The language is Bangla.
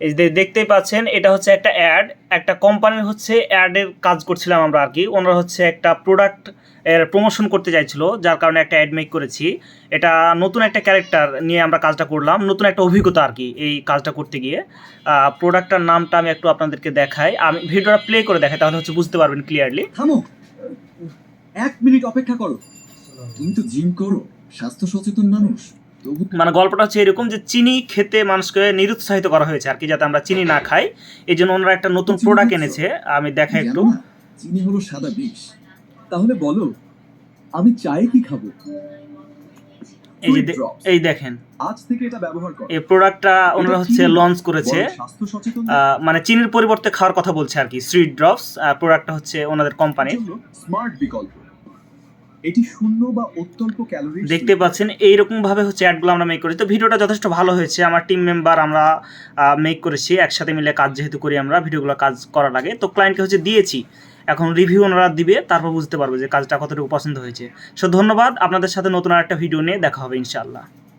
এই যে দেখতেই পাচ্ছেন, এটা হচ্ছে একটা অ্যাড, একটা কোম্পানির হচ্ছে অ্যাডের কাজ করছিলাম আমরা আর কি। ওনারা হচ্ছে একটা প্রোডাক্ট এর প্রমোশন করতে চাইছিল, যার কারণে একটা অ্যাড মেক করেছি। এটা নতুন একটা ক্যারেক্টার নিয়ে আমরা কাজটা করলাম, নতুন একটা অভিজ্ঞতা আর কি এই কাজটা করতে গিয়ে। প্রোডাক্টটার নামটা আমি একটু আপনাদেরকে দেখাই, আমি ভিডিওটা প্লে করে দেখাই, তাহলে হচ্ছে বুঝতে পারবেন ক্লিয়ারলি। থামো, 1 মিনিট অপেক্ষা করো। তুমি তো জিম করো, স্বাস্থ্য সচেতন মানুষ, তবু মানে গল্পটা হচ্ছে এরকম যে চিনি খেতে মানুষকে নিরুৎসাহিত করা হয়েছে আর কি, যাতে আমরা চিনি না খাই। এই জন্য ওনারা একটা নতুন প্রোডাক্ট এনেছে, আমি দেখাই একটু। জানো না, চিনি হলো সাদা বিষ। তাহলে বলো, আমি চায়ে কি খাবো? এই যে Fruit Drops। এই দেখেন, আজ থেকে এটা ব্যবহার করো। এই প্রোডাক্টটা ওনারা হচ্ছে চিনি না, লঞ্চ করেছে। বরং স্বাস্থ্য সচেতন মানে চিনির পরিবর্তে খাওয়ার কথা বলছে আর কি। সুইট ড্রপস প্রোডাক্টটা হচ্ছে ওনাদের কোম্পানির। স্মার্ট বিকল্প। এটি শূন্য বা অত্যল্প ক্যালোরি। দেখতে পাচ্ছেন এইরকম ভাবে হচ্ছে অ্যাডগুলো আমরা মেক করি। তো ভিডিওটা যথেষ্ট ভালো হয়েছে, আমার টিম মেম্বার আমরা মেক করেছি একসাথে মিলে কাজ যেহেতু করি আমরা, ভিডিওগুলো কাজ করা লাগে। তো ক্লায়েন্টকে হচ্ছে দিয়েছি, এখন রিভিউ ওনারা দিবে, তারপর বুঝতে পারবো যে কাজটা কতটুকু পছন্দ হয়েছে। সো ধন্যবাদ, আপনাদের সাথে নতুন আরেকটা ভিডিও নিয়ে দেখা হবে ইনশাআল্লাহ।